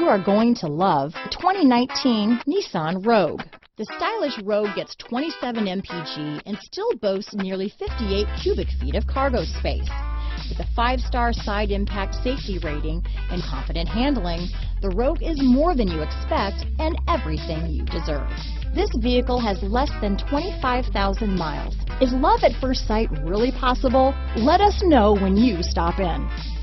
are going to love the 2019 Nissan Rogue. The stylish Rogue gets 27 mpg and still boasts nearly 58 cubic feet of cargo space. With a 5-star side impact safety rating and confident handling, the Rogue is more than you expect and everything you deserve. This vehicle has less than 25,000 miles. Is love at first sight really possible? Let us know when you stop in.